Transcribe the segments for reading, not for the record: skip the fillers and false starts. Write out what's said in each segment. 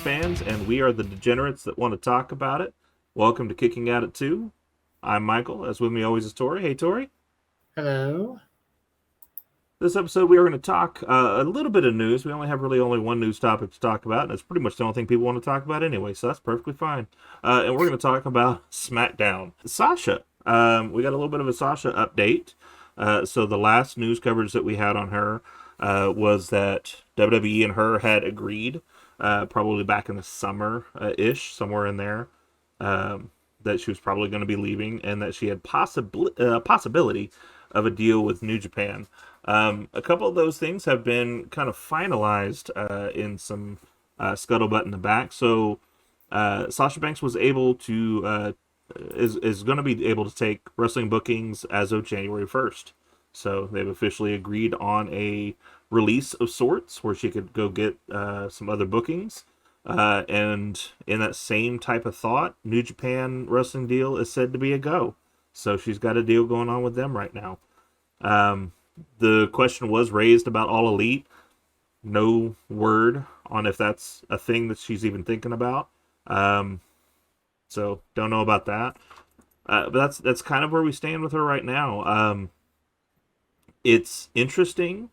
fans, and we are the degenerates that want to talk about it. Welcome to Kicking Out at 2. I'm Michael, as with me always is Tori. Hey, Tori. Hello. This episode, we are going to talk a little bit of news. We only have only one news topic to talk about, and it's pretty much the only thing people want to talk about anyway, so that's perfectly fine. And we're going to talk about SmackDown. Sasha. We got a little bit of a Sasha update. So the last news coverage that we had on her was that WWE and her had agreed, probably back in the summer-ish, somewhere in there, that she was probably going to be leaving, and that she had possibility of a deal with New Japan. A couple of those things have been kind of finalized in some scuttlebutt in the back. So Sasha Banks was able to is going to be able to take wrestling bookings as of January 1st. So they've officially agreed on a release of sorts where she could go get some other bookings. And in that same type of thought, New Japan wrestling deal is said to be a go. So she's got a deal going on with them right now. The question was raised about All Elite. No word on if that's a thing that she's even thinking about. So don't know about that. But that's kind of where we stand with her right now. It's interesting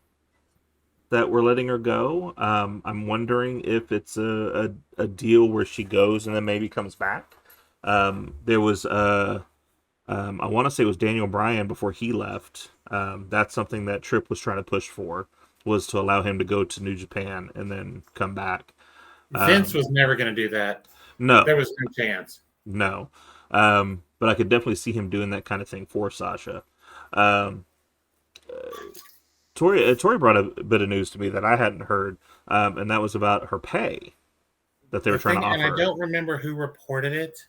that we're letting her go. I'm wondering if it's a deal where she goes and then maybe comes back. There was I want to say it was Daniel Bryan before he left. That's something that Tripp was trying to push for, was to allow him to go to New Japan and then come back. Vince was never going to do that. No. There was no chance. No. But I could definitely see him doing that kind of thing for Sasha. Tori brought a bit of news to me that I hadn't heard, and that was about her pay that they were trying to offer. And I don't remember who reported it,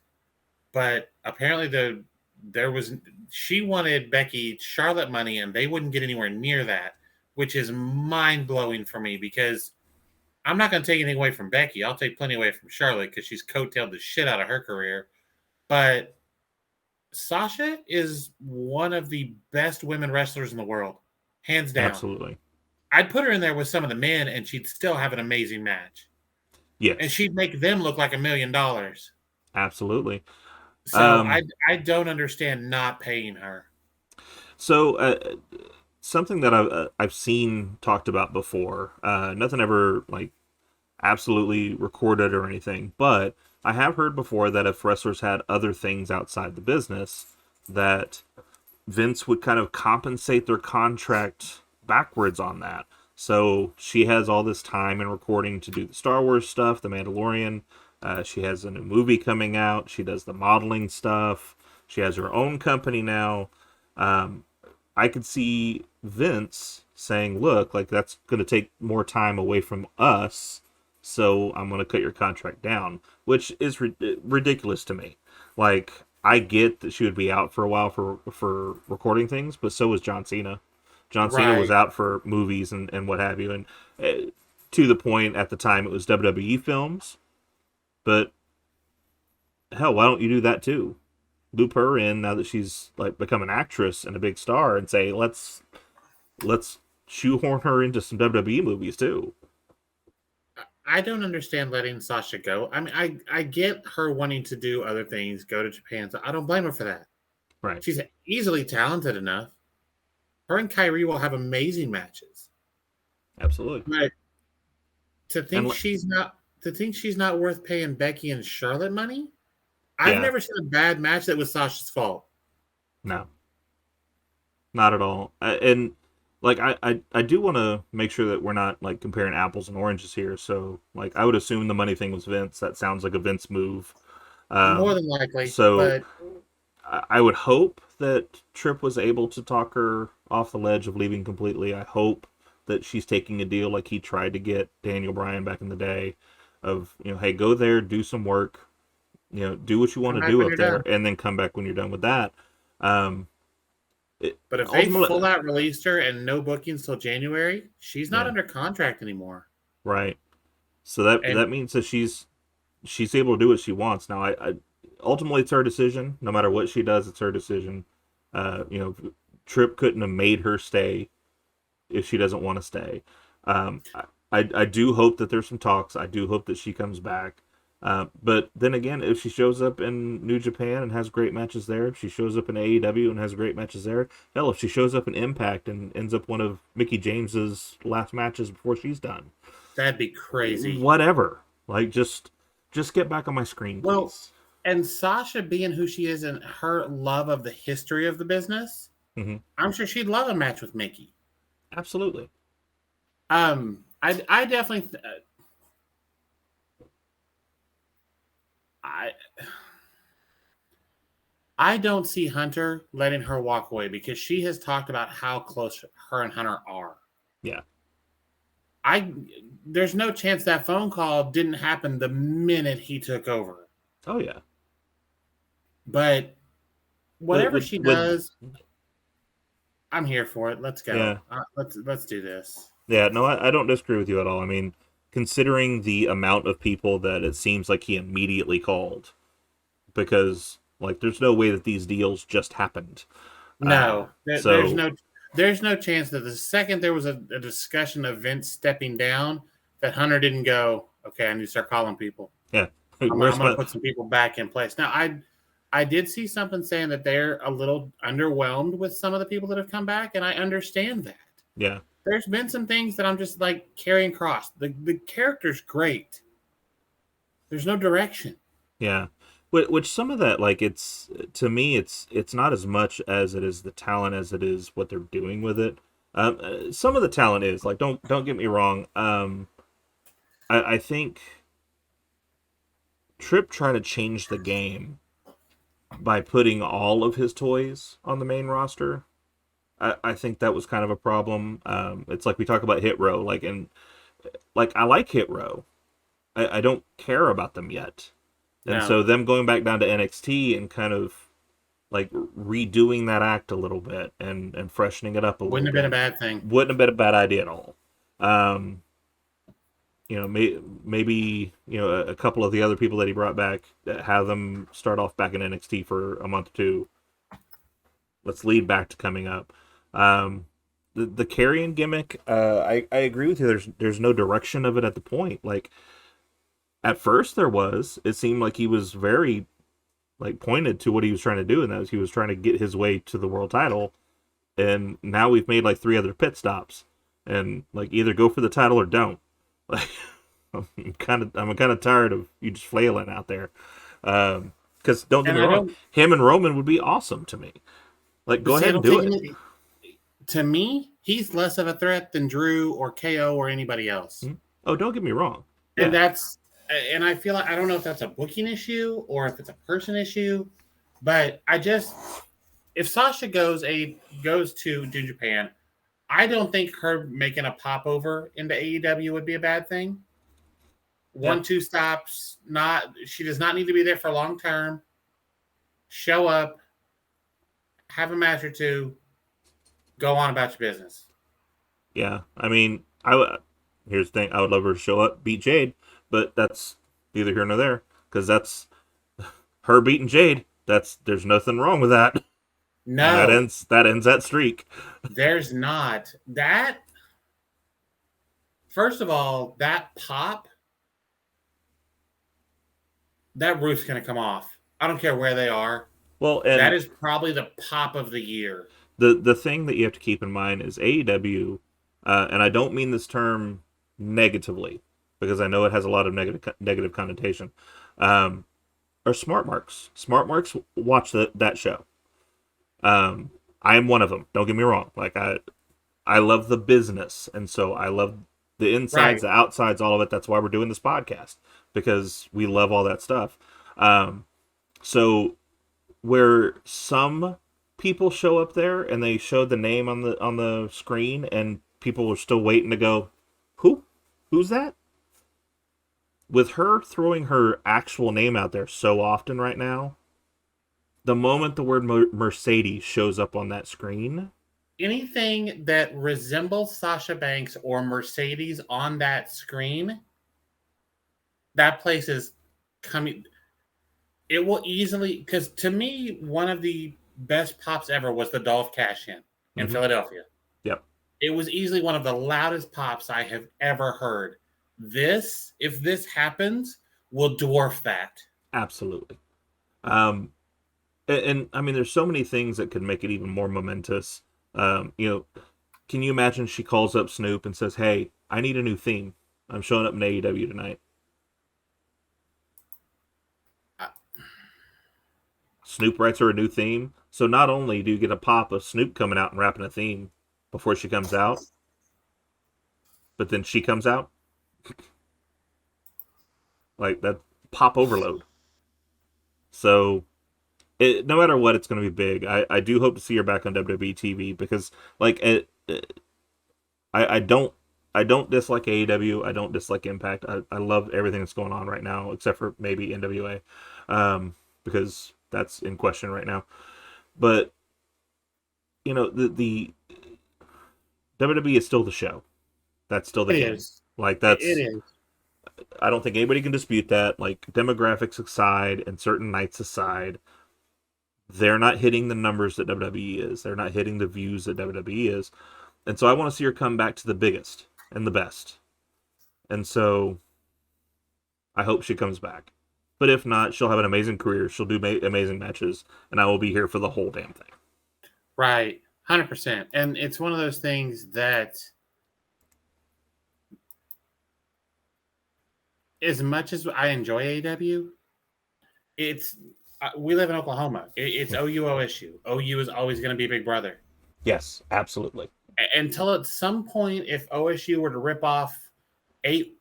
but apparently she wanted Becky Charlotte money, and they wouldn't get anywhere near that, which is mind-blowing for me because I'm not going to take anything away from Becky. I'll take plenty away from Charlotte because she's coattailed the shit out of her career. But Sasha is one of the best women wrestlers in the world, hands down. Absolutely. I'd put her in there with some of the men, and she'd still have an amazing match. Yes. And she'd make them look like $1 million. Absolutely. So I don't understand not paying her. So something that I've seen talked about before, nothing ever like absolutely recorded or anything, but I have heard before that if wrestlers had other things outside the business, that Vince would kind of compensate their contract backwards on that. So she has all this time in recording to do the Star Wars stuff, The Mandalorian. She has a new movie coming out. She does the modeling stuff. She has her own company now. I could see Vince saying, look, like that's going to take more time away from us, so I'm going to cut your contract down, which is ridiculous to me. Like, I get that she would be out for a while for recording things, but so was John Cena. John Cena was out for movies and what have you, and to the point at the time it was WWE films. But hell, why don't you do that too? Loop her in now that she's like become an actress and a big star, and say let's shoehorn her into some WWE movies too. I don't understand letting Sasha go. I mean, I get her wanting to do other things, go to Japan. So I don't blame her for that. Right. She's easily talented enough. Her and Kyrie will have amazing matches. Absolutely. But to think she's not worth paying Becky and Charlotte money? I've never seen a bad match that was Sasha's fault. No. Not at all. And like I do want to make sure that we're not like comparing apples and oranges here. So like I would assume the money thing was Vince. That sounds like a Vince move. More than likely. So but I would hope that Tripp was able to talk her off the ledge of leaving completely. I hope that she's taking a deal like he tried to get Daniel Bryan back in the day of, hey, go there, do some work, do what you want to do up there, and then come back when you're done with that. But if they full out released her and no bookings till January, she's not under contract anymore. Right. So that means that she's able to do what she wants. Now, I ultimately it's her decision. No matter what she does, it's her decision. Tripp couldn't have made her stay if she doesn't want to stay. I do hope that there's some talks. I do hope that she comes back. But then again, if she shows up in New Japan and has great matches there, if she shows up in AEW and has great matches there, hell, if she shows up in Impact and ends up one of Mickey James's last matches before she's done, That'd be crazy. whatever. Like, just get back on my screen, please. Well, and Sasha being who she is and her love of the history of the business, I'm sure she'd love a match with Mickey. Absolutely. I definitely. I don't see Hunter letting her walk away because she has talked about how close her and Hunter are. Yeah. There's no chance that phone call didn't happen the minute he took over. Oh yeah. But whatever she does, I'm here for it. Let's go. Yeah. Let's do this. Yeah, no, I don't disagree with you at all. I mean, considering the amount of people that it seems like he immediately called, because like there's no way that these deals just happened. No, there's no chance that the second there was a discussion of Vince stepping down, that Hunter didn't go, okay, I need to start calling people. Yeah, I'm going to put some people back in place. Now, I did see something saying that they're a little underwhelmed with some of the people that have come back, and I understand that. Yeah. There's been some things that I'm just like carrying across. The character's great. There's no direction. Yeah. Which some of that, like, it's, to me, it's not as much as it is the talent as it is what they're doing with it. Some of the talent is, like, don't get me wrong. I think Tripp tried to change the game by putting all of his toys on the main roster. I think that was kind of a problem. It's like we talk about Hit Row, I like Hit Row. I don't care about them yet. And so them going back down to NXT and kind of like redoing that act a little bit and freshening it up a little bit. Wouldn't have been a bad thing. Wouldn't have been a bad idea at all. Maybe a couple of the other people that he brought back, have them start off back in NXT for a month or two. Let's lead back to coming up. The carrying gimmick, I agree with you. There's no direction of it at the point. Like, at first it seemed like he was very like pointed to what he was trying to do, and that was he was trying to get his way to the world title. And now we've made like 3 other pit stops, and like either go for the title or don't. Like, I'm kind of tired of you just flailing out there. Because don't get me wrong, him and Roman would be awesome to me. Like, go ahead and do it. To me, he's less of a threat than Drew or KO or anybody else. Oh, don't get me wrong. And and I feel like, I don't know if that's a booking issue or if it's a person issue, but if Sasha goes to New Japan, I don't think her making a popover into AEW would be a bad thing. 1-2 stops, she does not need to be there for long term. Show up, have a match or two, go on about your business. Yeah, I mean, here's the thing: I would love her to show up, beat Jade, but that's neither here nor there, because that's her beating Jade. There's nothing wrong with that. No, that ends that streak. There's not that. First of all, that pop, that roof's going to come off. I don't care where they are. Well, and that is probably the pop of the year. The thing that you have to keep in mind is AEW, and I don't mean this term negatively, because I know it has a lot of negative connotation, are smart marks. Smart marks watch that show. I am one of them. Don't get me wrong. Like, I love the business, and so I love the insides, the outsides, all of it. That's why we're doing this podcast, because we love all that stuff. So where some people show up there and they show the name on the screen, and people are still waiting to go, who's that? With her throwing her actual name out there so often right now, the moment the word Mercedes shows up on that screen, anything that resembles Sasha Banks or Mercedes on that screen, that place is coming. It will easily, because to me, one of the best pops ever was the Dolph cash-in Philadelphia. Yep. It was easily one of the loudest pops I have ever heard. If this happens, will dwarf that. Absolutely. And I mean, there's so many things that could make it even more momentous. You know, can you imagine she calls up Snoop and says, "Hey, I need a new theme. I'm showing up in AEW tonight." Snoop writes her a new theme. So not only do you get a pop of Snoop coming out and rapping a theme before she comes out, but then she comes out. Like that pop overload. So no matter what, it's going to be big. I do hope to see her back on WWE TV because like I don't dislike AEW. I don't dislike Impact. I love everything that's going on right now except for maybe NWA, because that's in question right now. But you know the WWE is still the show. That's still the It game. is. Like It that's is. I don't think anybody can dispute that. Like demographics aside and certain nights aside, they're not hitting the numbers that WWE is. They're not hitting the views that WWE is. And so I want to see her come back to the biggest and the best. And so I hope she comes back. But if not, she'll have an amazing career. She'll do amazing matches, and I will be here for the whole damn thing. Right. 100%. And it's one of those things that as much as I enjoy AEW, it's we live in Oklahoma. It's OU OSU. OU is always going to be Big Brother. Yes, absolutely. Until at some point, if OSU were to rip off 8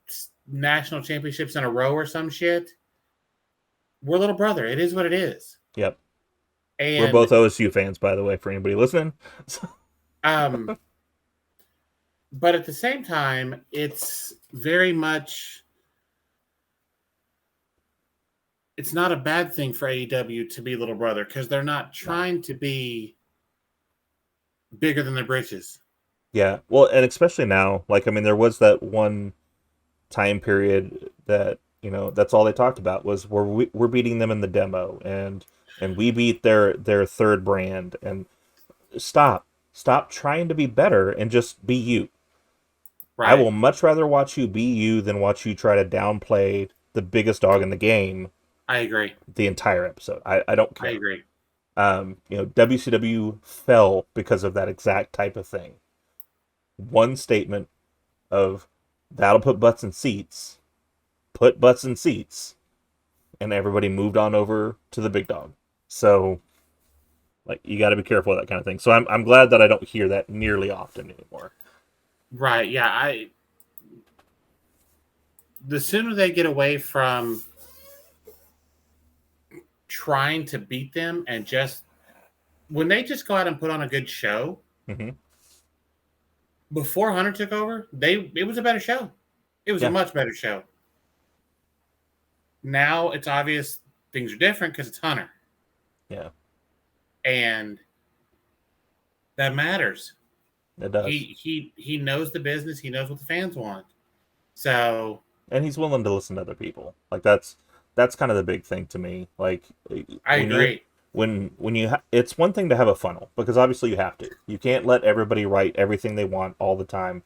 national championships in a row or some shit, we're little brother. It is what it is. Yep. And we're both OSU fans, by the way, for anybody listening. but at the same time, it's very much. It's not a bad thing for AEW to be little brother because they're not trying to be bigger than their britches. Yeah, well, and especially now, like I mean, there was that one time period that that's all they talked about was we're beating them in the demo, and we beat their third brand, and stop trying to be better and just be you. Right. I will much rather watch you be you than watch you try to downplay the biggest dog in the game. I agree. The entire episode. I don't care. I agree. WCW fell because of that exact type of thing. One statement of that'll put butts in seats, and everybody moved on over to the big dog. So, like, you got to be careful of that kind of thing. So I'm glad that I don't hear that nearly often anymore. Right? Yeah. The sooner they get away from trying to beat them and just when they just go out and put on a good show. Mm-hmm. Before Hunter took over, it was a better show. It was a much better show. Now it's obvious things are different because it's Hunter. Yeah. And that matters. It does. He knows the business. He knows what the fans want. So. And he's willing to listen to other people. Like that's kind of the big thing to me. Like I agree. When it's one thing to have a funnel because obviously you have to. You can't let everybody write everything they want all the time,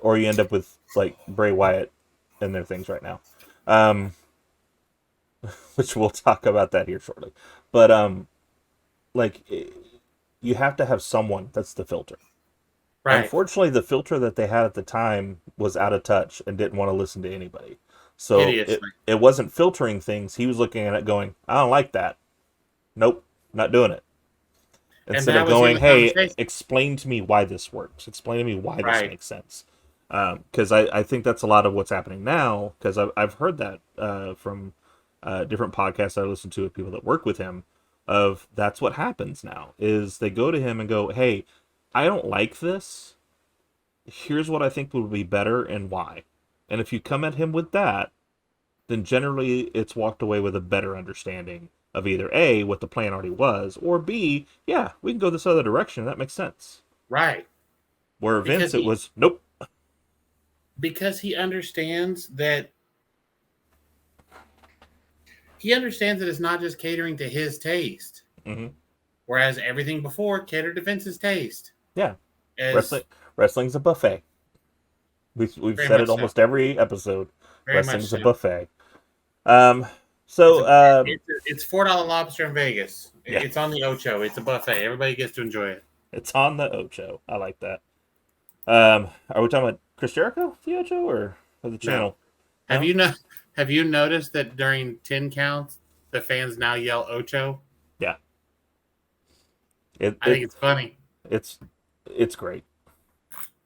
or you end up with like Bray Wyatt and their things right now, which we'll talk about that here shortly. But like you have to have someone that's the filter. Right. Unfortunately, the filter that they had at the time was out of touch and didn't want to listen to anybody. So it wasn't filtering things. He was looking at it going, I don't like that. Nope, not doing it. Instead of going, hey, explain to me why this works. Explain to me why this makes sense. Because I think that's a lot of what's happening now. Because I've heard that from different podcasts I listen to with people that work with him. Of that's what happens now is they go to him and go, hey, I don't like this. Here's what I think would be better and why. And if you come at him with that, then generally it's walked away with a better understanding of either A, what the plan already was, or B, yeah, we can go this other direction. That makes sense. Right. Where Vince, it was, nope. Because he understands that it's not just catering to his taste. Mm-hmm. Whereas everything before catered to Vince's taste. Yeah. Wrestling's a buffet. We've Very said it much so. almost every episode. Very much Wrestling's a so. buffet. Um, It's so a it's $4 lobster in Vegas. yeah, It's on the Ocho. It's a buffet. Everybody gets to enjoy it. it's on the Ocho. I like that. Are we talking about Chris Jericho, the Ocho, or the No, channel? have No. you no, have you noticed that during 10 counts, the fans now yell Ocho? Yeah. It I it think it's funny. it's it's great.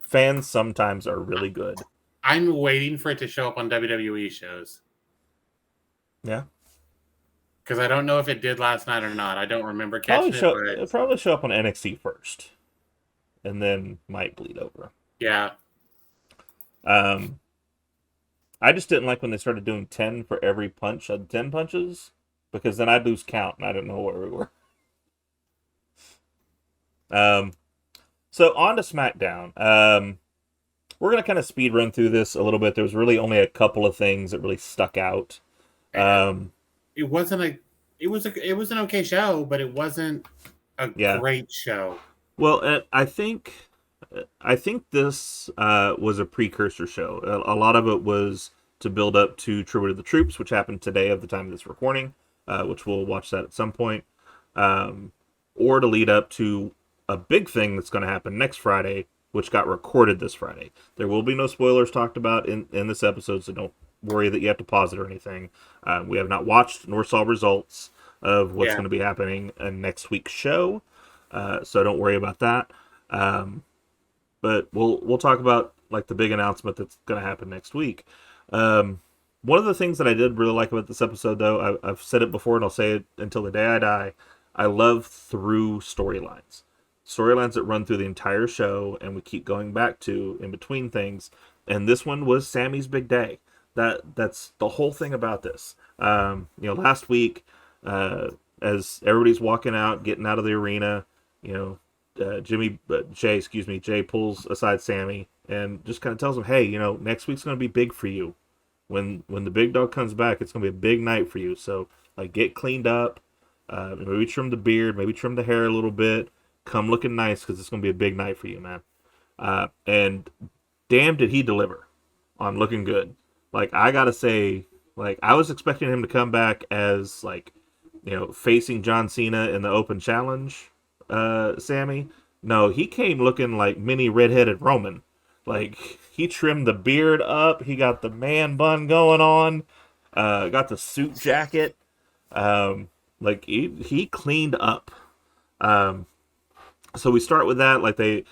Fans sometimes are really good. I'm waiting for it to show up on WWE shows Yeah. because I don't know if it did last night or not. I don't remember Probably catching it, show but it'll probably show up on NXT first, and then might bleed over. yeah, Um, I just didn't like when they started doing 10 for every punch of 10 punches because then I'd lose count and I didn't know where we were. Um, so on to SmackDown. We're gonna kind of speed run through this a little bit. There was really only a couple of things that really stuck out. Um, it wasn't a. It was an okay show, but it wasn't a yeah. great show. Well, I think this was a precursor show. A lot of it was to build up to Tribute to the Troops, which happened today of the time of this recording, which we'll watch that at some point, or to lead up to a big thing that's going to happen next Friday, which got recorded this Friday. There will be no spoilers talked about in this episode, so don't worry that you have to pause it or anything. We have not watched nor saw results of what's going to be happening in next week's show, so don't worry about that. But we'll talk about like the big announcement that's going to happen next week. One of the things that I did really like about this episode, though, I've said it before and I'll say it until the day I die. I love through storylines that run through the entire show and we keep going back to in between things. And this one was Sammy's big day. That's the whole thing about this. Last week, as everybody's walking out, getting out of the arena, Jay pulls aside Sammy and just kind of tells him, hey, next week's going to be big for you. When the big dog comes back, it's going to be a big night for you. So, like, get cleaned up, maybe trim the beard, maybe trim the hair a little bit, come looking nice because it's going to be a big night for you, man. And damn, did he deliver on looking good. Like, I got to say, like, I was expecting him to come back as, like, facing John Cena in the open challenge, Sammy. No, he came looking like mini redheaded Roman. Like, he trimmed the beard up. He got the man bun going on. Got the suit jacket. Like, he cleaned up. So we start with that. Like, they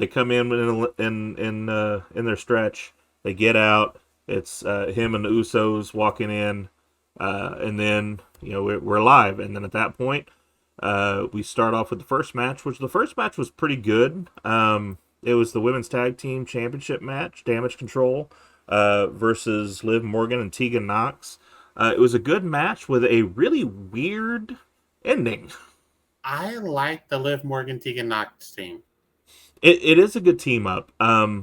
come in their stretch. They get out. It's him and the Usos walking in. And then, we're live. And then at that point, we start off with the first match, which the first match was pretty good. It was the Women's Tag Team Championship match, Damage Control, versus Liv Morgan and Tegan Nox. It was a good match with a really weird ending. I like the Liv Morgan Tegan Nox team. It is a good team up. I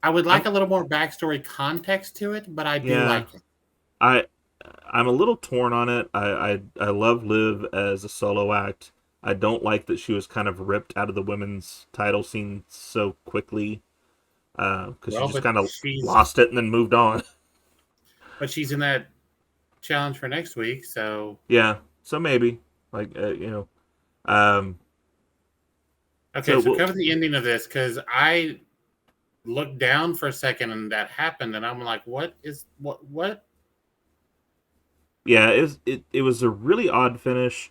would like a little more backstory context to it, but I do like it. I'm a little torn on it. I love Liv as a solo act. I don't like that she was kind of ripped out of the women's title scene so quickly because she just kind of lost it and then moved on. But she's in that challenge for next week, so yeah. So maybe Okay, so cover the ending of this because I looked down for a second and that happened, and I'm like, what? Yeah, it was a really odd finish.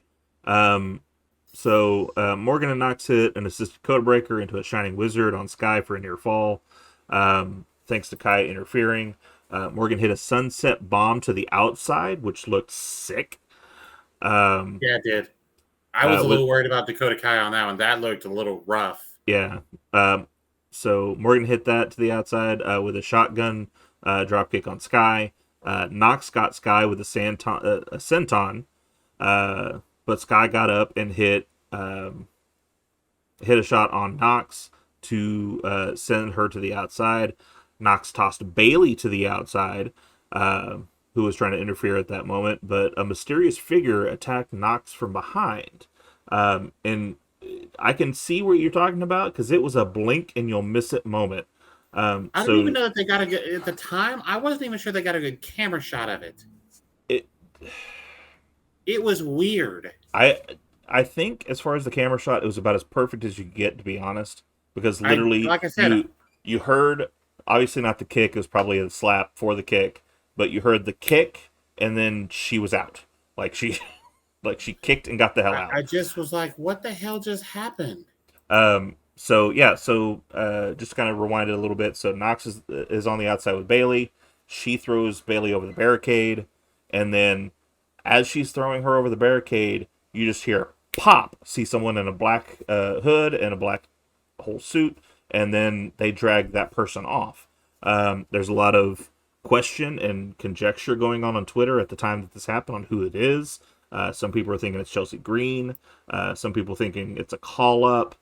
So Morgan and Nox hit an assisted code breaker into a Shining Wizard on Sky for a near fall. Thanks to Kai interfering. Morgan hit a sunset bomb to the outside, which looked sick. Yeah, it did. I was a little worried about Dakota Kai on that one. That looked a little rough. Yeah. So Morgan hit that to the outside with a shotgun dropkick on Sky. Nox got Sky with a senton, but Sky got up and hit a shot on Nox to send her to the outside. Nox tossed Bailey to the outside, who was trying to interfere at that moment, but a mysterious figure attacked Nox from behind. And I can see what you're talking about because it was a blink and you'll miss it moment. I don't even know that they got a good at the time. I wasn't even sure they got a good camera shot of it. it, It was weird. I I think as far as the camera shot, it was about as perfect as you could get, to be honest. Because literally, Like I said, you heard, obviously not the kick, it was probably a slap for the kick, but you heard the kick and then she was out. Like she like she kicked and got the hell out. I just was like, what the hell just happened? So yeah, so just kind of rewind it a little bit. So Knox is on the outside with Bailey. She throws Bailey over the barricade, and then as she's throwing her over the barricade, you just hear pop. See someone in a black hood and a black whole suit, and then they drag that person off. There's a lot of question and conjecture going on Twitter at the time that this happened on who it is. Some people are thinking it's Chelsea Green. Some people thinking it's a call up.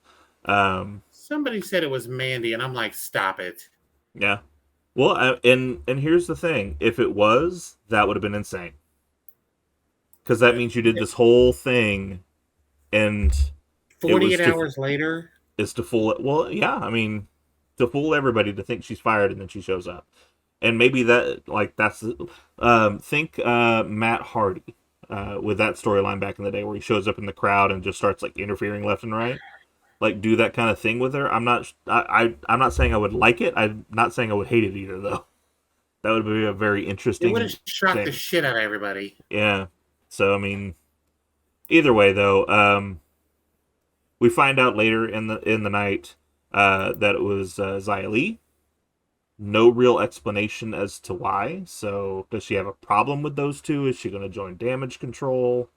Somebody said it was Mandy, and I'm like, stop it. Yeah. Well, and here's the thing: if it was, that would have been insane. Because that means you did this whole thing, and 48 hours later is to fool it. Well, yeah, I mean, to fool everybody to think she's fired, and then she shows up, and maybe that's think Matt Hardy with that storyline back in the day where he shows up in the crowd and just starts like interfering left and right. Like do that kind of thing with her. I'm not saying I would like it. I'm not saying I would hate it either, though. That would be a very interesting. It would have shocked the shit out of everybody. Yeah. So I mean, either way though, we find out later in the night that it was Xia Li. No real explanation as to why. So does she have a problem with those two? Is she going to join Damage Control?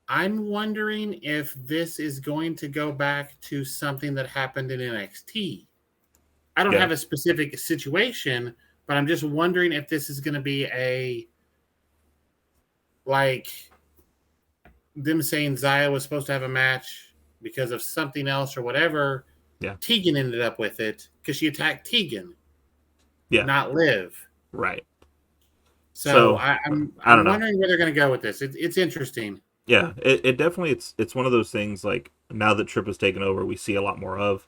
I'm wondering if this is going to go back to something that happened in NXT. I don't have a specific situation, but I'm just wondering if this is going to be like them saying Xia was supposed to have a match because of something else or whatever. Yeah. Tegan ended up with it because she attacked Tegan. Yeah. Not Liv. Right. So I'm wondering where they're going to go with this. It's interesting. Yeah, it definitely it's one of those things like now that Tripp has taken over, we see a lot more of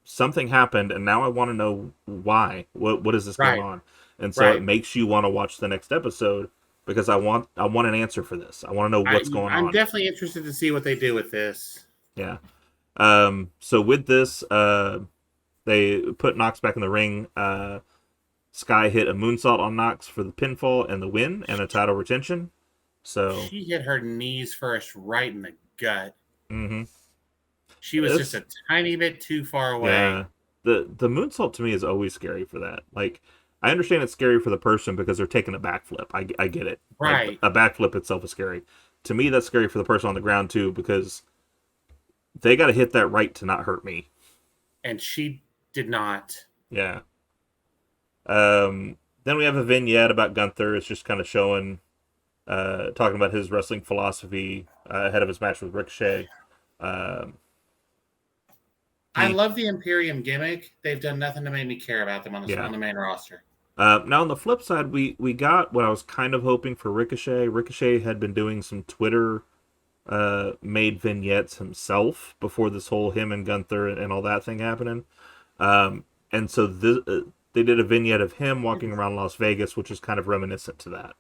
something happened, and now I want to know why. What is this going on? And so it makes you want to watch the next episode because I want an answer for this. I want to know what's going on. I'm definitely interested to see what they do with this. Yeah. So with this, they put Knox back in the ring. Sky hit a moonsault on Knox for the pinfall and the win and a title retention. So she hit her knees first, right in the gut. Mm-hmm. She was just a tiny bit too far away. Yeah, the moonsault to me is always scary for that. Like, I understand it's scary for the person because they're taking a backflip. I get it. Right. Like, a backflip itself is scary. To me, that's scary for the person on the ground too because they got to hit that right to not hurt me. And she did not. Yeah. Then we have a vignette about Gunther. It's just kind of showing. Talking about his wrestling philosophy ahead of his match with Ricochet. I love the Imperium gimmick. They've done nothing to make me care about them on the main roster. Now, on the flip side, we got what I was kind of hoping for Ricochet. Ricochet had been doing some Twitter made vignettes himself before this whole him and Gunther and all that thing happening. And so they did a vignette of him walking around Las Vegas, which is kind of reminiscent to that.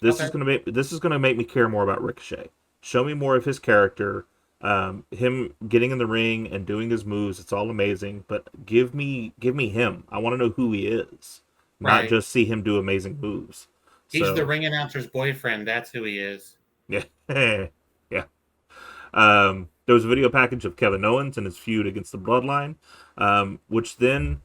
This is gonna make me care more about Ricochet. Show me more of his character. Him getting in the ring and doing his moves, it's all amazing. But give me him. I want to know who he is, not just see him do amazing moves. He's the ring announcer's boyfriend. That's who he is. Yeah, yeah. There was a video package of Kevin Owens and his feud against the Bloodline, which then.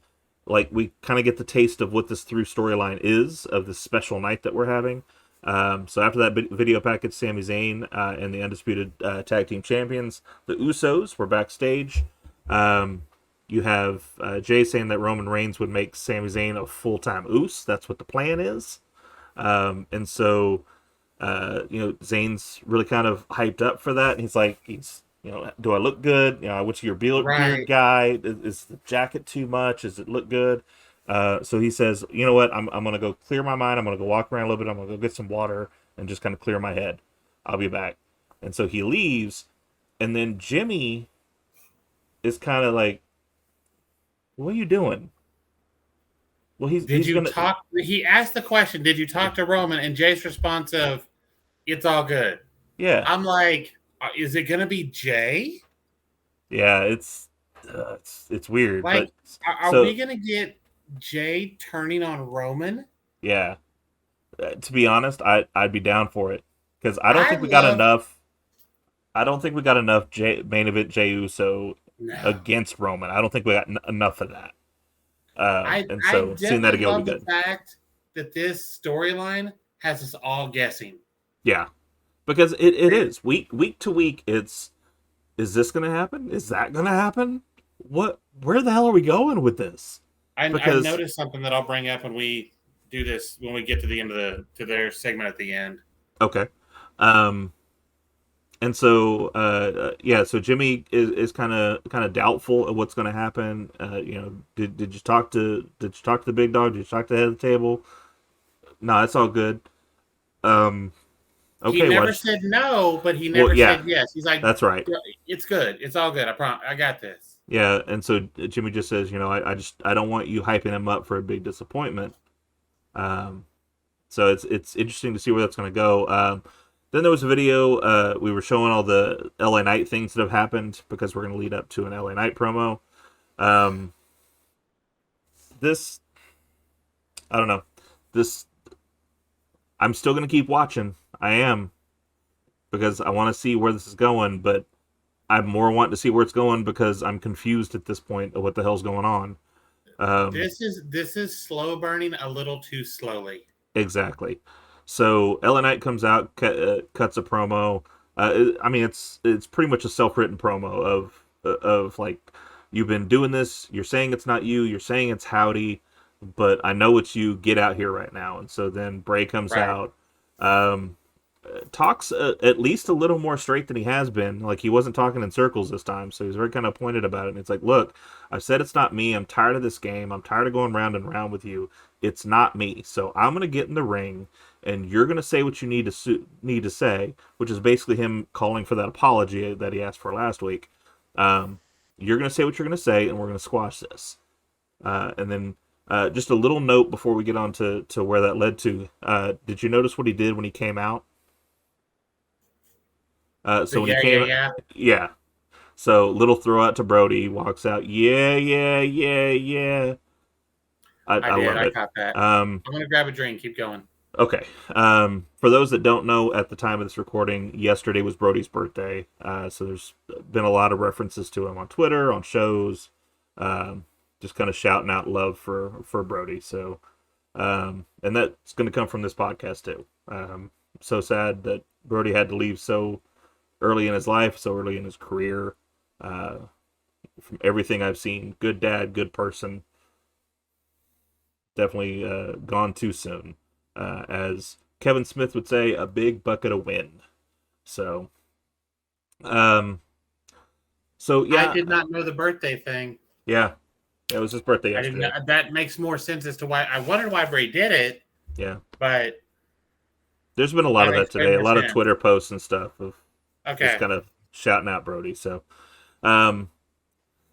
Like, we kind of get the taste of what this through storyline is of this special night that we're having. So after that video package, Sami Zayn and the Undisputed Tag Team Champions, the Usos, were backstage. You have Jay saying that Roman Reigns would make Sami Zayn a full-time Us. That's what the plan is. And so, Zayn's really kind of hyped up for that. And he's do I look good? What's your beard guy? Is the jacket too much? Does it look good? So he says, you know what? I'm going to go clear my mind. I'm going to go walk around a little bit. I'm going to go get some water and just kind of clear my head. I'll be back. And so he leaves. And then Jimmy is kind of like, "What are you doing?" Well, Did he's you gonna, talk? He asked the question, did you talk to Roman? And Jay's response of, it's all good. yeah, I'm like, is it going to be Jay? yeah. It's weird, but Like, are we so going to get Jay turning on Roman? yeah. To be honest, I'd be down for it because I don't I think we got love, enough. I don't think we got enough main event Jey Uso no. against Roman. I don't think we got enough of that. And I so seeing that definitely again would love be the good. fact that this storyline has us all guessing. Yeah, because it is week to week. It's is this going to happen? Is that going to happen? What? Where the hell are we going with this? I Because noticed something that I'll bring up when we do this, when we get to the end of to their segment at the end. okay, um, and so yeah, so Jimmy is kind of doubtful of what's going to happen. Did you talk to the big dog? Did you talk to the head of the table? No, it's all good. Um, He okay, never watch. said no, but he Well, never yeah, said yes. He's like, that's right. it's good. It's all good. I got this. Yeah, and so Jimmy just says, I don't want you hyping him up for a big disappointment. Um, so it's interesting to see where that's going to go. Then there was a video. We were showing all the LA Knight things that have happened because we're going to lead up to an LA Knight promo. Um, this, I don't know. This, I'm still going to keep watching. I am because I want to see where this is going, but I more want to see where it's going because I'm confused at this point of what the hell's going on. This is slow burning a little too slowly. Exactly. So LA Knight comes out, cuts a promo. I mean, it's pretty much a self-written promo of like, you've been doing this. You're saying it's not you. You're saying it's Howdy, but I know it's you. Get out here right now. And so then Bray comes Right. out, um, talks at least a little more straight than he has been. Like, he wasn't talking in circles this time, so he's very kind of pointed about it. And it's like, look, I've said it's not me. I'm tired of this game. I'm tired of going round and round with you. It's not me. So I'm gonna get in the ring, and you're gonna say what you need to say, which is basically him calling for that apology that he asked for last week. You're gonna say what you're gonna say, and we're gonna squash this. And then just a little note before we get on to where that led to. Did you notice what he did when he came out? So when he came, Yeah. yeah. So little throw out to Brody. He walks out. Yeah, yeah, yeah, yeah. I I did. love I it. caught that. Um, I'm gonna grab a drink. Keep going. okay. For those that don't know, at the time of this recording, yesterday was Brody's birthday. So there's been a lot of references to him on Twitter, on shows, just kind of shouting out love for Brody. So, and that's going to come from this podcast too. So sad that Brody had to leave so early in his life, so early in his career. From everything I've seen, good dad, good person. Definitely gone too soon. As Kevin Smith would say, a big bucket of wind. So, um, so I yeah, did not know the birthday thing. yeah, it was his birthday I didn't. yesterday. That makes more sense as to why I wondered why Bray did it, Yeah, but there's been a lot that of makes that way today. A more lot of sense. Twitter posts and stuff of just Okay. kind of shouting out Brody. So, um,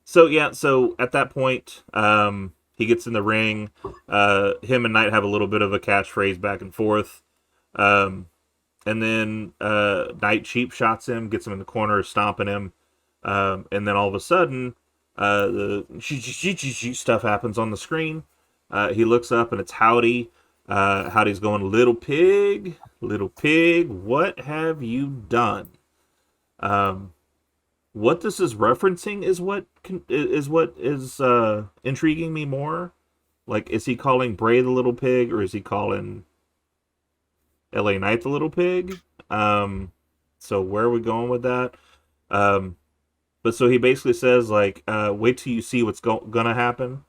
so yeah, so at that point, he gets in the ring. Him and Knight have a little bit of a catchphrase back and forth. Um, and then Knight cheap shots him, gets him in the corner, stomping him. And then all of a sudden, the stuff happens on the screen. He looks up and it's Howdy. Howdy's going, little pig, what have you done? What this is referencing is what is intriguing me more. Like, is he calling Bray the little pig, or is he calling LA Knight the little pig? So where are we going with that? But so he basically says, like, wait till you see what's gonna happen.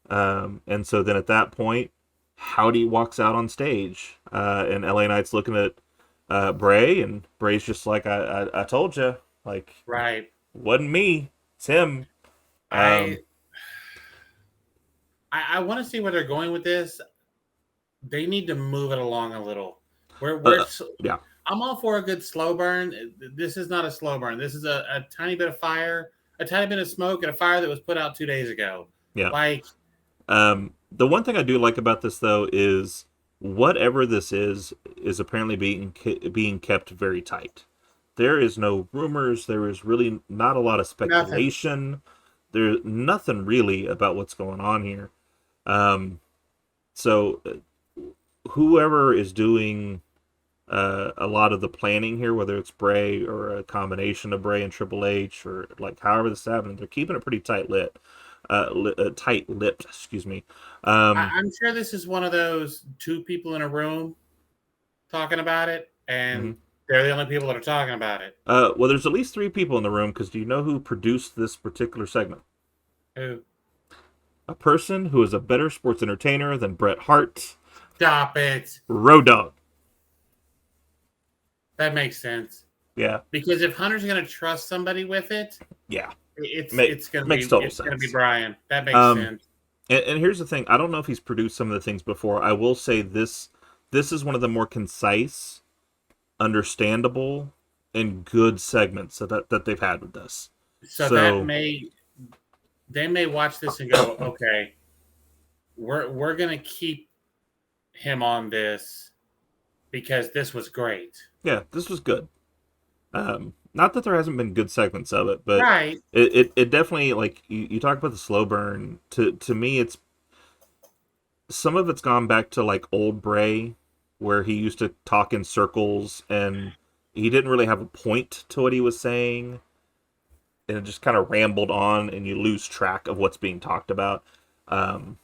And so then at that point, Howdy walks out on stage, and LA Knight's looking at Bray, and Bray's just like, I told you, like, Right. wasn't me, it's him. I I want to see where they're going with this. They need to move it along a little. Uh, yeah, I'm all for a good slow burn. This is not a slow burn. This is a tiny bit of fire, a tiny bit of smoke, and a fire that was put out 2 days ago. Yeah. Like, The one thing I do like about this though is whatever this is apparently being kept very tight. There is no rumors. There is really not a lot of nothing. speculation. There's nothing really about what's going on here. Um, so whoever is doing a lot of the planning here, whether it's Bray or a combination of Bray and Triple H, or like however this is happening, they're keeping it pretty tight-lipped. Excuse me. Um, I'm sure this is one of those two people in a room talking about it, and mhm. they're the only people that are talking about it. Well, there's at least three people in the room because do you know who produced this particular segment? Who? A person who is a better sports entertainer than Bret Hart, Stop it. Road Dogg. That makes sense. Yeah, Because if Hunter's going to trust somebody with it, yeah, it's going to makes be total it's going to be sense. Brian. That makes Um, sense. and here's the thing: I don't know if he's produced some of the things before. I will say this is one of the more concise, understandable, and good segments that they've had with this. So So they may watch this and go, okay, we're going to keep him on this because this was great. yeah, this was good. Not that there hasn't been good segments of it, but Right. it definitely like you talk about the slow burn. To me, it's some of it's gone back to like old Bray, where he used to talk in circles and he didn't really have a point to what he was saying, and it just kind of rambled on, and you lose track of what's being talked about. Um,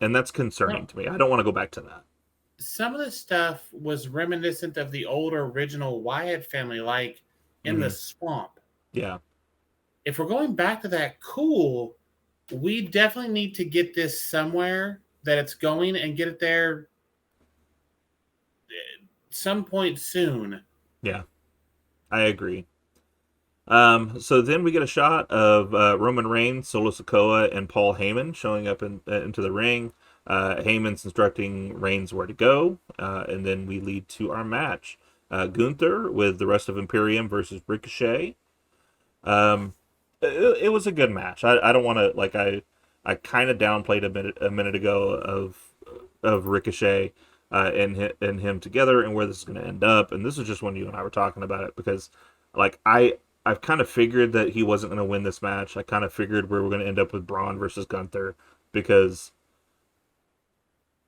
and that's concerning to me. I don't want to go back to that. Some of the stuff was reminiscent of the older original Wyatt family, like in the Hmm. swamp. Yeah, If we're going back to that, cool. We definitely need to get this somewhere that it's going and get it there some point soon. yeah, I agree. So then we get a shot of Roman Reigns, Solo Sikoa, and Paul Heyman showing up into the ring. Heyman's instructing Reigns where to go, and then we lead to our match. Gunther with the rest of Imperium versus Ricochet. Um, it was a good match. I don't want to like I kind of downplayed a minute ago of Ricochet and him together and where this is going to end up. And this is just when you and I were talking about it because like I've kind of figured that he wasn't going to win this match. I kind of figured we were going to end up with Braun versus Gunther because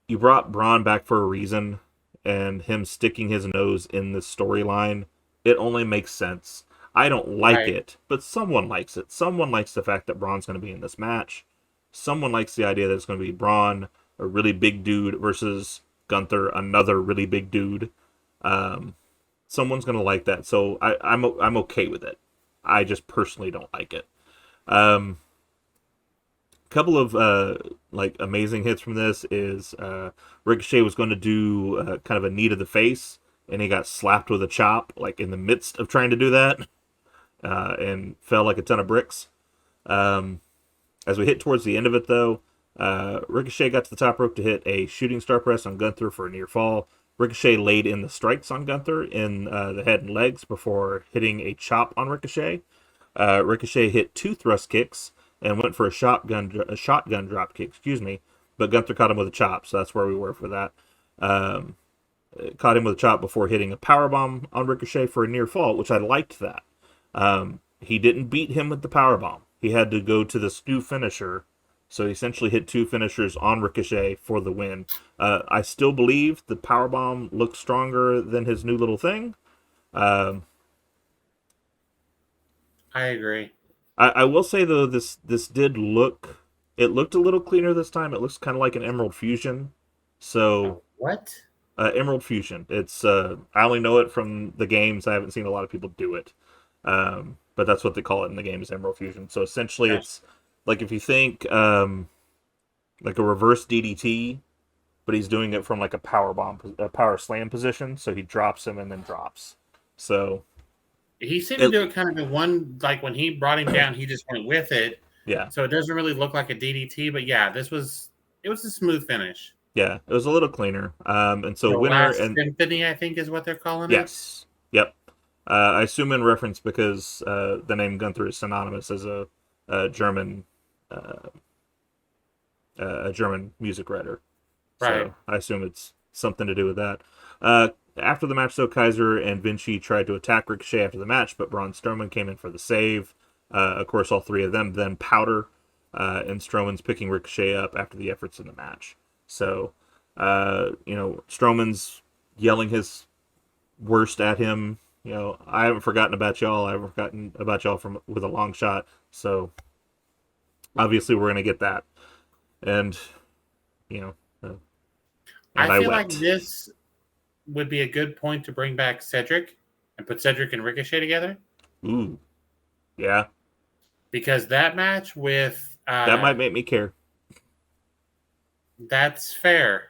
you brought Braun back for a reason, and him sticking his nose in this storyline, it only makes sense. I don't like Right. it, but someone likes it. Someone likes the fact that Braun's going to be in this match. Someone likes the idea that it's going to be Braun, a really big dude, versus Gunther, another really big dude. Um, Someone's going to like that, so I'm okay with it. I just personally don't like it. Um, Couple of like amazing hits from this is Ricochet was going to do kind of a knee to the face, and he got slapped with a chop like in the midst of trying to do that, and fell like a ton of bricks. Um, as we hit towards the end of it, though, Ricochet got to the top rope to hit a shooting star press on Gunther for a near fall. Ricochet laid in the strikes on Gunther in the head and legs before hitting a chop on Ricochet. Ricochet hit two thrust kicks and went for a shotgun drop kick, excuse me, but Gunther caught him with a chop, so that's where we were for that. Um, Caught him with a chop before hitting a power bomb on Ricochet for a near fall, which I liked that. He didn't beat him with the power bomb. He had to go to this new finisher, so he essentially hit two finishers on Ricochet for the win. I still believe the power bomb looked stronger than his new little thing. Um, I agree. I will say though this did look it looked a little cleaner this time. It looks kind of like an Emerald Fusion. So What? Emerald Fusion. It's I only know it from the games. I haven't seen a lot of people do it, but that's what they call it in the game is Emerald Fusion. So essentially, Gosh. it's like if you think like a reverse DDT, but he's doing it from like a power slam position. So he drops him and then drops. So He seemed to it, do it kind of in one, like when he brought him down, he just went with it. yeah, So it doesn't really look like a DDT, but yeah, it was a smooth finish. Yeah, it was a little cleaner. And so The winner Last and Symphony, I think, is what they're calling it. yes, yep. I assume in reference because the name Gunther is synonymous as a German uh, a German music writer. Right. So I assume it's something to do with that. Uh, After the match, though, Kaiser and Vinci tried to attack Ricochet after the match, but Braun Strowman came in for the save. Of course, all three of them then powder, and Strowman's picking Ricochet up after the efforts in the match. So, Strowman's yelling his worst at him. I haven't forgotten about y'all. I haven't forgotten about y'all from with a long shot. So, obviously, we're gonna get that, and you know, uh, I and I feel like wept. this would be a good point to bring back Cedric and put Cedric and Ricochet together Ooh, yeah, because that match with that might make me care. that's fair.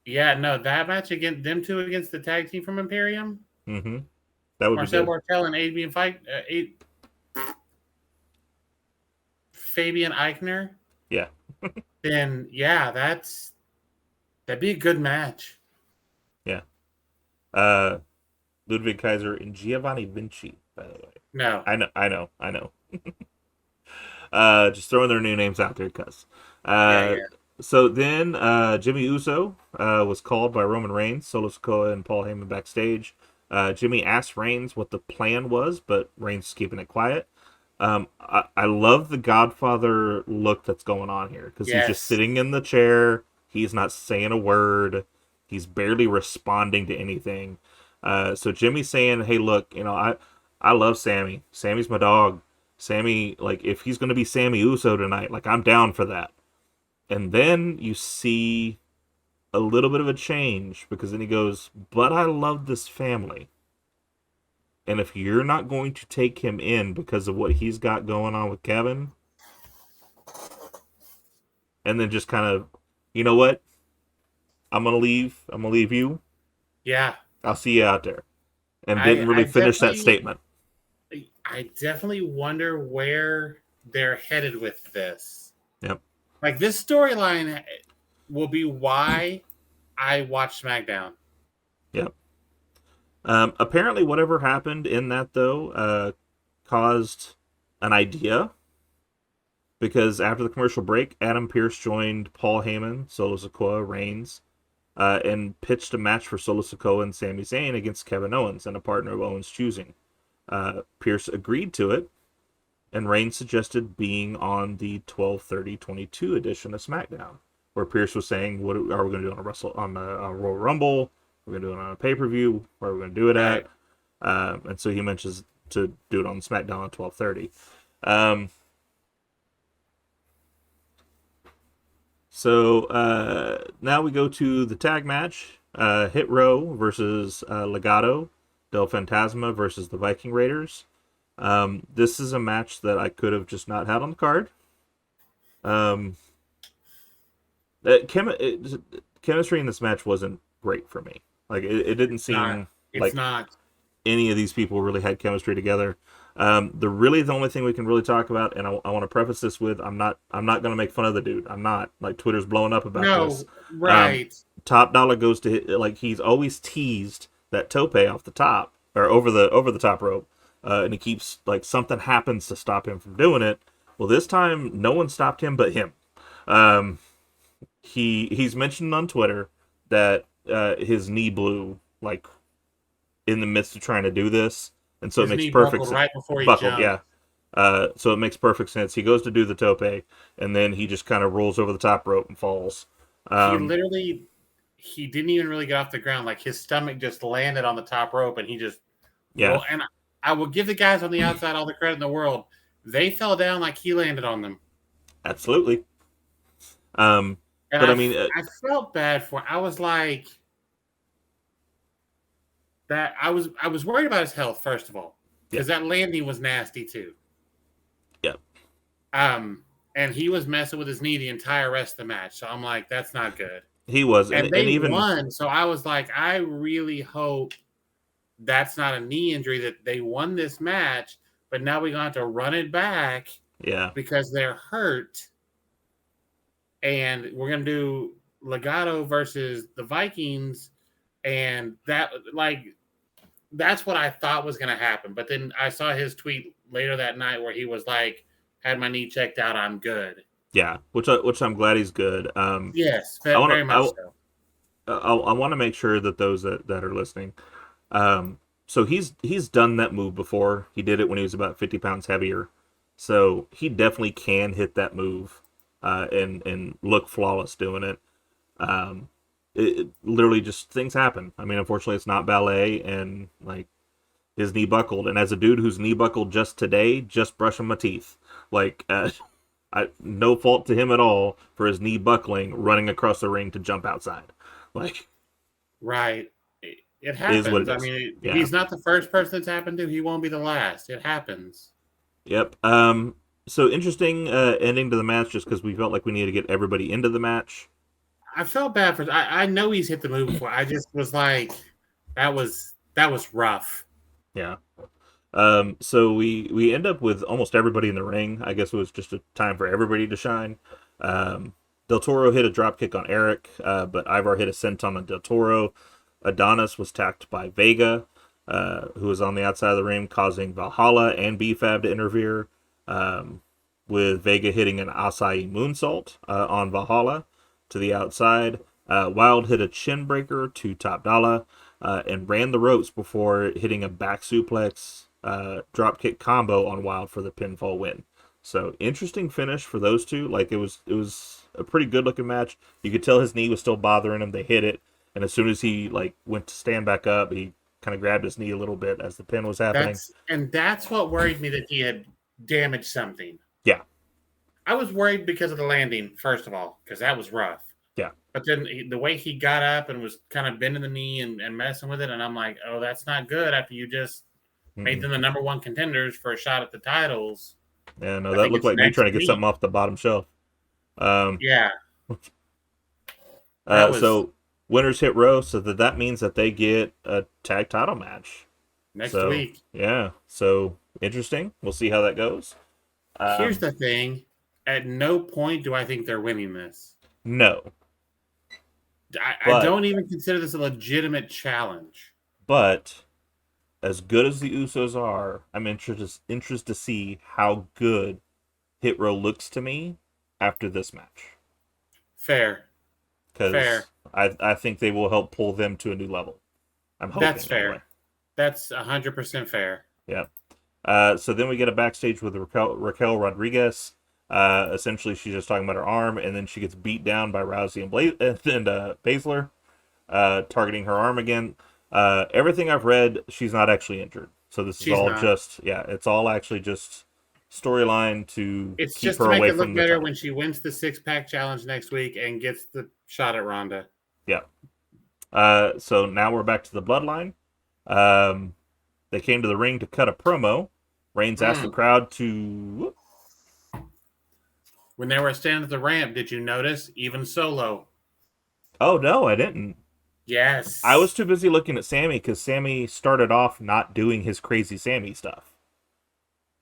Yeah, no, that match against them two against the tag team from Imperium, Mm-hmm. That would be Marcel good. Bartel and Adrian Fight, Fabian Eichner. Yeah. Then yeah, that'd be a good match. Yeah. Ludwig Kaiser and Giovanni Vinci, by the way. No, I know. Just throwing their new names out there, cuz. yeah, Uh, yeah, so then Jimmy Uso was called by Roman Reigns, Solo Sikoa, and Paul Heyman backstage. Jimmy asked Reigns what the plan was, but Reigns is keeping it quiet. I love the Godfather look that's going on here because he's just yes, sitting in the chair. He's not saying a word. He's barely responding to anything. So Jimmy's saying, "Hey, look, I love Sammy. Sammy's my dog. Sammy, like, if he's gonna be Sammy Uso tonight, like, I'm down for that." And then you see a little bit of a change because then he goes, "But I love this family. And if you're not going to take him in because of what he's got going on with Kevin," and then just kind of, you know what? I'm gonna leave. I'm gonna leave you. yeah. I'll see you out there. And I didn't I really finish that definitely statement. I definitely wonder where they're headed with this. Yep. Like this storyline will be why I watch SmackDown. Yep. Apparently, whatever happened in that though caused an idea because after the commercial break, Adam Pearce joined Paul Heyman, Solo Sikoa, Reigns, and pitched a match for Solo Sikoa and Sami Zayn against Kevin Owens and a partner of Owens' choosing. Pearce agreed to it, and Reigns suggested being on the 12/30/22 edition of SmackDown, where Pearce was saying, "What are we going to do on a Royal Rumble? We're going to do it on a pay per view. Where are we going to do it Right. at?" And so he mentions to do it on SmackDown at 12:30. Um, now we go to the tag match: Hit Row versus Legado del Fantasma versus the Viking Raiders. This is a match that I could have just not had on the card. Um, chemistry in this match wasn't great for me. Like it didn't It's not. seem It's like not. any of these people really had chemistry together. The only thing we can really talk about, and I want to preface this with, I'm not going to make fun of the dude. I'm not. Like, Twitter's blowing up about this. No. Um, Right. Top dollar goes to like he's always teased that tope off the top or over the top rope, and he keeps like something happens to stop him from doing it. Well, this time no one stopped him but him. Um, he's mentioned on Twitter that his knee blew like in the midst of trying to do this, and so it His makes knee perfect buckled sense. right before he Buckled, jumped. yeah. So it makes perfect sense. He goes to do the tope, and then he just kind of rolls over the top rope and falls. He Um, literally he didn't even really get off the ground. Like his stomach just landed on the top rope and he just yeah, rolled. And I will give the guys on the outside all the credit in the world. They fell down like he landed on them. absolutely. And But I mean, I felt bad for. I was like that. I was worried about his health first of all yeah, because that landing was nasty too. yeah, Um, and he was messing with his knee the entire rest of the match. So I'm like, that's not good. he was, And and they even won. So I was like, I really hope that's not a knee injury, that they won this match, but now we're going to have to run it back yeah, because they're hurt. and we're gonna do Legato versus the Vikings, and that's what I thought was gonna happen. But then I saw his tweet later that night where he was like, "Had my knee checked out, I'm good." Yeah, which I'm glad he's good. Yes, I want very to much so. I want to make sure that those that are listening. So he's done that move before. He did it when he was about 50 pounds heavier. So he definitely can hit that move and look flawless doing it. It literally just things happen. I mean, unfortunately, it's not ballet, and like his knee buckled. And as a dude whose knee buckled just today, just brushing my teeth, like no fault to him at all for his knee buckling, running across the ring to jump outside. Like, Right. It is what happens. it I is. mean, Yeah. he's not the first person it's happened to. He won't be the last. It happens. Yep. So interesting ending to the match, just because we felt like we needed to get everybody into the match. I felt bad for. I know he's hit the move before. I just was like, that was rough. Yeah. So we end up with almost everybody in the ring. I guess it was just a time for everybody to shine. Del Toro hit a drop kick on Eric, but Ivar hit a senton on Del Toro. Adonis was tacked by Vega, who was on the outside of the ring, causing Valhalla and B-Fab to interfere, with Vega hitting an Asai moonsault on Valhalla to the outside. Wild hit a chin breaker to Top Dollar and ran the ropes before hitting a back suplex dropkick combo on Wild for the pinfall win. So interesting finish for those two. Like it was a pretty good looking match. You could tell his knee was still bothering him. They hit it, and as soon as he like went to stand back up, he kind of grabbed his knee a little bit as the pin was happening. That's what worried me, that he had damaged something. Yeah. I was worried because of the landing, first of all, because that was rough. Yeah. But then the way he got up and was kind of bending the knee and messing with it, and I'm like, oh, that's not good after you just made them the number one contenders for a shot at the titles. Yeah, no, that looked like me trying to get something off the bottom shelf. Yeah. So winners hit row, so that means that they get a tag title match next week. Yeah, so interesting. We'll see how that goes. Here's the thing: at no point do I think they're winning this. No, I don't even consider this a legitimate challenge. But as good as the Usos are, I'm interested to see how good Hit Row looks to me after this match. Fair. Because I think they will help pull them to a new level. I'm hoping. That's fair. Anyway. That's 100% fair. Yeah. So then we get a backstage with Raquel Rodriguez. Essentially, she's just talking about her arm, and then she gets beat down by Rousey and Baszler, targeting her arm again. Everything I've read, she's not actually injured. So this is all just, it's all actually just storyline to it's keep just her to make away it look from better when she wins the 6-pack challenge next week and gets the shot at Ronda. Yeah. So now we're back to the Bloodline. They came to the ring to cut a promo. Reigns asked the crowd to... When they were standing at the ramp, did you notice? Even Solo. Oh, no, I didn't. Yes. I was too busy looking at Sammy because Sammy started off not doing his crazy Sammy stuff.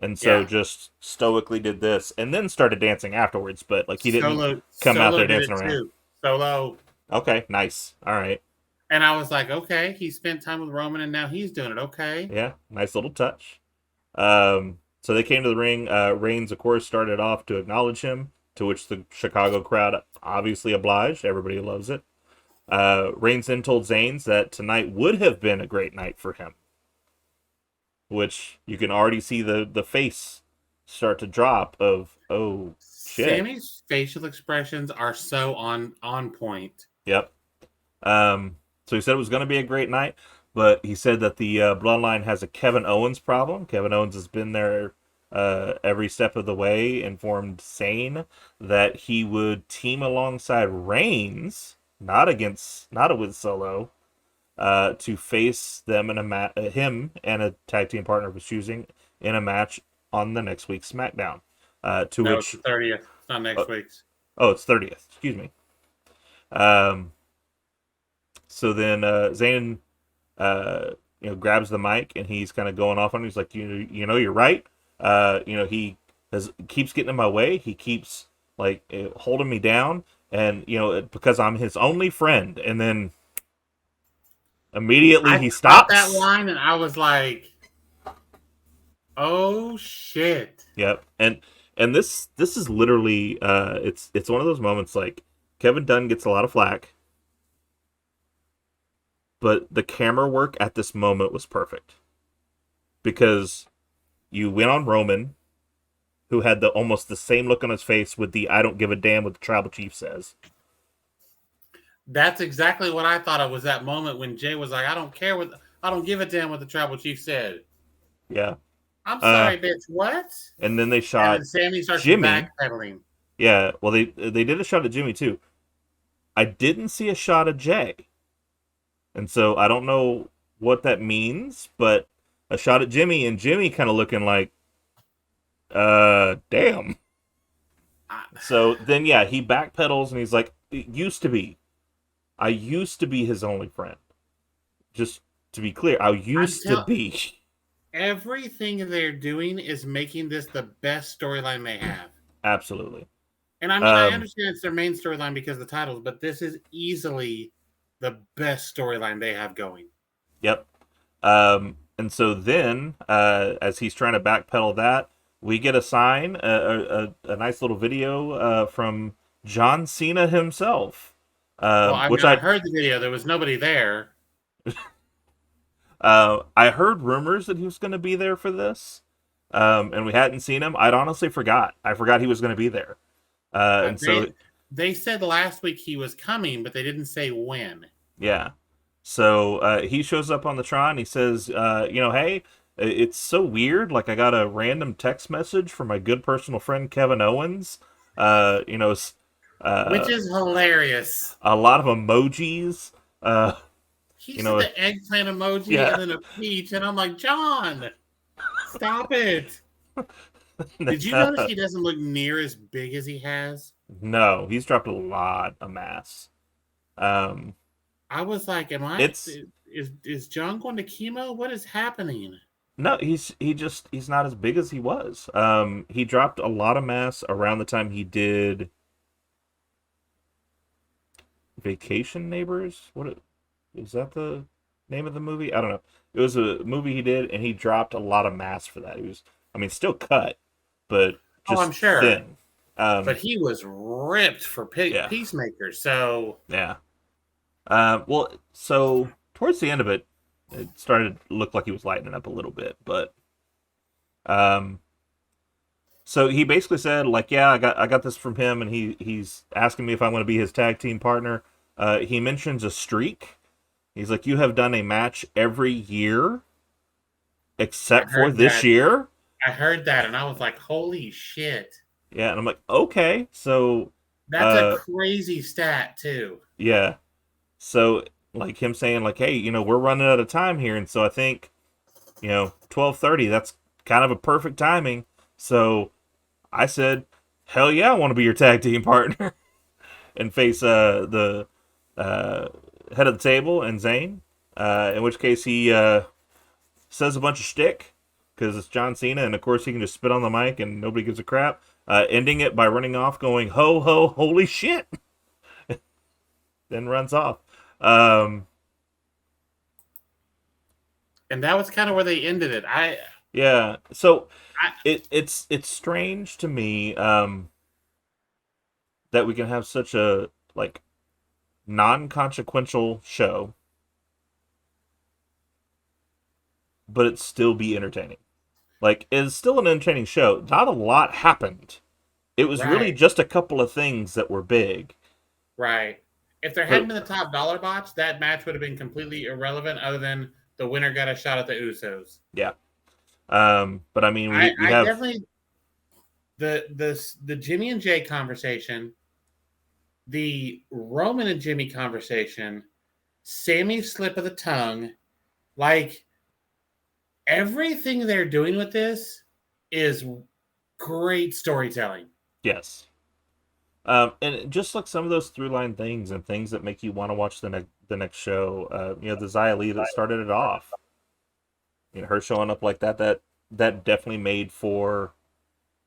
And so just stoically did this and then started dancing afterwards. But like he didn't come out there dancing around. Too. Solo. Okay, nice. All right. And I was like, okay, he spent time with Roman and now he's doing it. Okay. Yeah, nice little touch. So they came to the ring. Reigns, of course, started off to acknowledge him, to which the Chicago crowd obviously obliged. Everybody loves it. Reigns then told Zayn that tonight would have been a great night for him, which you can already see the face start to drop of, oh, shit. Sammy's facial expressions are so on point. Yep. So he said it was going to be a great night, but he said that the Bloodline has a Kevin Owens problem. Kevin Owens has been there every step of the way, informed Zayn that he would team alongside Reigns, not with Solo, to face them in him and a tag team partner of his choosing in a match on the next week's SmackDown. It's the 30th. It's not next week's. Oh, it's 30th. Excuse me. So then Zayn, grabs the mic and he's kind of going off on him. He's like, you're right. He keeps getting in my way. He keeps like holding me down, and because I'm his only friend, and then immediately I he caught that stops. line and I was like, "Oh shit!" Yep, and this is literally it's one of those moments like Kevin Dunn gets a lot of flack, but the camera work at this moment was perfect because you went on Roman, who had the almost the same look on his face with the "I don't give a damn" what the tribal chief says. That's exactly what I thought. It was that moment when Jay was like, I don't give a damn what the tribal chief said." Yeah. I'm Uh, sorry, bitch. What? and then they And then shot Sammy starts Jimmy. backpedaling. Yeah, well they did a shot of Jimmy too. I didn't see a shot of Jay, and so I don't know what that means, but a shot at Jimmy and Jimmy kind of looking like, damn. I, So then, yeah, he backpedals and he's like, "It used to be. I used to be his only friend. Just to be clear, I I'm used to tell be." everything they're doing is making this the best storyline they have. Absolutely. And I mean, I Um, understand it's their main storyline because of the titles, but this is easily the best storyline they have going. yep. And so then, as he's trying to backpedal that, we get a sign, a nice little video from John Cena himself, Well, I mean, which I heard the video. There was nobody there. I heard rumors that he was going to be there for this, and we hadn't seen him. I'd honestly forgot. I forgot he was going to be there, Uh, and so they they said last week he was coming, but they didn't say when. yeah. So he shows up on the Tron. He says, hey, it's so weird. Like, I got a random text message from my good personal friend Kevin Owens. Uh, you know, s- Which uh, is hilarious. a lot of emojis. Uh, He you said know, the eggplant emoji yeah. and then a peach, and I'm like, John, stop it. Did you notice he doesn't look near as big as he has? No, he's dropped a lot of mass. Um, I was like, it's is John going to chemo? What is happening? no, he's not as big as he was. He dropped a lot of mass around the time he did Vacation Neighbors. Is that the name of the movie? I don't know. It was a movie he did, and he dropped a lot of mass for that. He was, I mean, still cut, but Oh, I'm just sure. thin. But he was ripped for Yeah, Peacemaker. So yeah. Well, so towards the end of it, it started to look like he was lightening up a little bit, but um, so he basically said like, yeah, I got this from him, and he's asking me if I want to be his tag team partner. He mentions a streak. He's like, you have done a match every year I except for heard this that. year. I heard that, and I was like, holy shit. Yeah, and I'm like, okay, so, That's a uh, crazy stat, too. yeah, so like him saying like, hey, we're running out of time here, and so I think 12:30. That's kind of a perfect timing. So I said, hell yeah, I want to be your tag team partner and face the uh, head of the table and Zayn. In which case he says a bunch of shtick because it's John Cena, and of course he can just spit on the mic and nobody gives a crap. Ending it by running off, going ho ho, holy shit, then runs off. Um, And that was kind of where they ended it. yeah, so I it's strange to me that we can have such a like non-consequential show, but it still be entertaining. Like, it's still an entertaining show. Not a lot happened. It was really right, just a couple of things that were big. right. If there hadn't But been the top dollar bots, that match would have been completely irrelevant other than the winner got a shot at the Usos. yeah. But I mean, we I have definitely the Jimmy and Jay conversation, the Roman and Jimmy conversation, Sammy's slip of the tongue, like everything they're doing with this is great storytelling. yes. And just like some of those through line things and things that make you want to watch the next show. The Xia Li that started it off. Her showing up like that definitely made for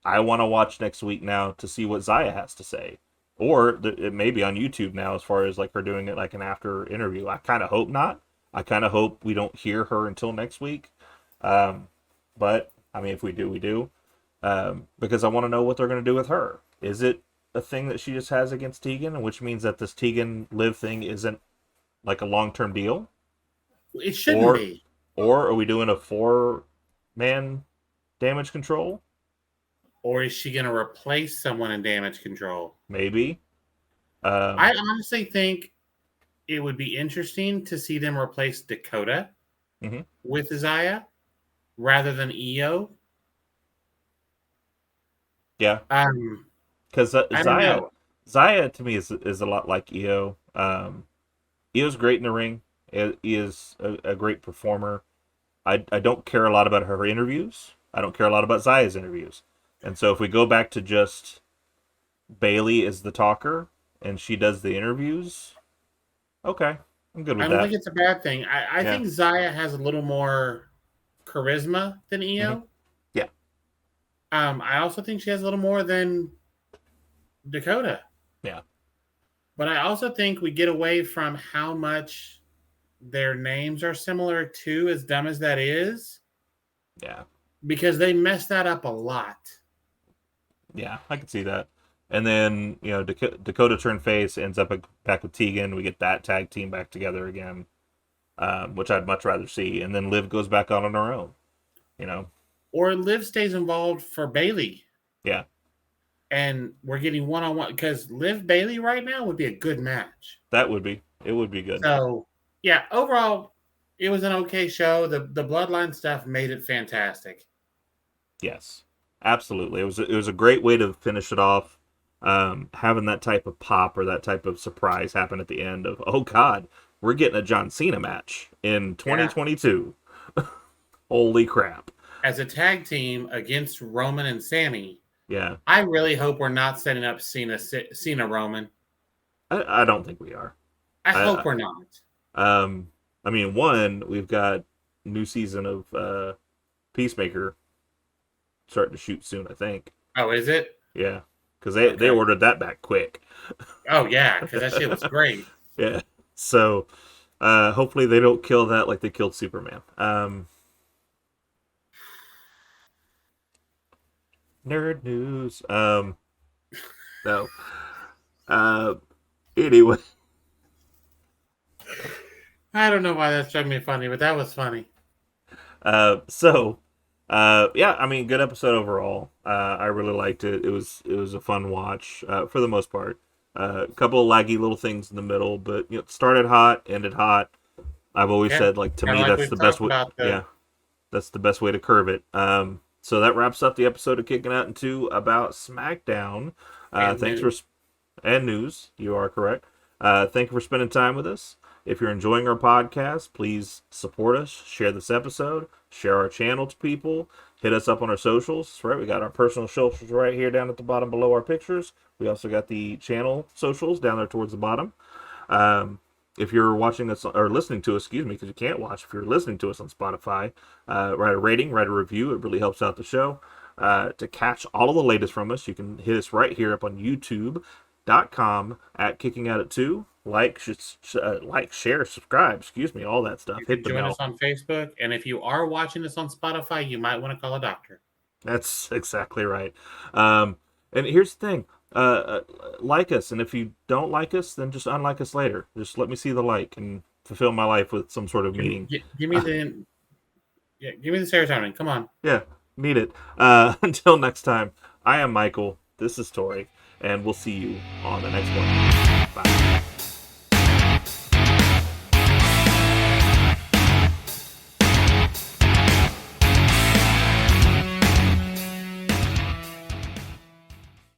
I want to watch next week now to see what Zaya has to say. Or it may be on YouTube now as far as like her doing it like an after interview. I kind of hope not. I kind of hope we don't hear her until next week. But, I mean, if we do, we do. Because I want to know what they're going to do with her. Is it a thing that she just has against Tegan, which means that this Tegan Liv thing isn't like a long-term deal? It shouldn't be. Or are we doing a 4-man damage control? Or is she going to replace someone in damage control? Maybe. I honestly think it would be interesting to see them replace Dakota with Zaya rather than Io. Yeah. Because Zaya to me is a lot like Io. Io's great in the ring. He is a great performer. I don't care a lot about her interviews. I don't care a lot about Zaya's interviews. And so if we go back to just Bailey as the talker and she does the interviews, okay, I'm good with that. I don't think it's a bad thing. I think Zaya has a little more charisma than Io. Yeah. I also think she has a little more than Dakota. Yeah. But I also think we get away from how much their names are similar too, as dumb as that is. Yeah. Because they mess that up a lot. Yeah, I can see that. And then, you know, Dakota turned face, ends up back with Tegan. We get that tag team back together again, which I'd much rather see. And then Liv goes back on her own, you know. Or Liv stays involved for Bailey. Yeah. And we're getting one-on-one. Because Liv Bailey right now would be a good match. That would be. It would be good. So, yeah, overall, it was an okay show. The Bloodline stuff made it fantastic. Yes, absolutely. It was a great way to finish it off. Having that type of pop or that type of surprise happen at the end of, oh God, we're getting a John Cena match in 2022. Yeah. Holy crap. As a tag team against Roman and Sammy. Yeah. I really hope we're not setting up Cena Roman. I don't think we are. I hope we're not. I mean, one, we've got new season of Peacemaker starting to shoot soon, I think. Oh, is it? Yeah. Because they ordered that back quick. Oh, yeah, because that shit was great. Yeah. So, hopefully they don't kill that like they killed Superman. Nerd news. No. Anyway. I don't know why that struck me funny, but that was funny. Yeah, I mean, good episode overall. I really liked it. It was a fun watch for the most part. A couple of laggy little things in the middle, but you know, started hot, ended hot. I've always said, like, to me, that's the best way. Yeah, that's the best way to curve it. So that wraps up the episode of Kicking Out in 2 about SmackDown. And news. You are correct. Thank you for spending time with us. If you're enjoying our podcast, please support us, share this episode, share our channel to people, hit us up on our socials, right? We got our personal socials right here down at the bottom below our pictures. We also got the channel socials down there towards the bottom. If you're watching us or listening to us, excuse me, because you can't watch, if you're listening to us on Spotify, write a rating, write a review. It really helps out the show. To catch all of the latest from us, you can hit us right here up on YouTube.com at Kicking Out at 2. Like, share, subscribe, all that stuff. Hit the bell. Join us on Facebook, and if you are watching us on Spotify, you might want to call a doctor. That's exactly right. And here's the thing. Like us, and if you don't like us, then just unlike us later. Just let me see the like and fulfill my life with some sort of meaning. Give me the serotonin. Come on. Yeah, need it. Until next time, I am Michael. This is Tori, and we'll see you on the next one. Bye.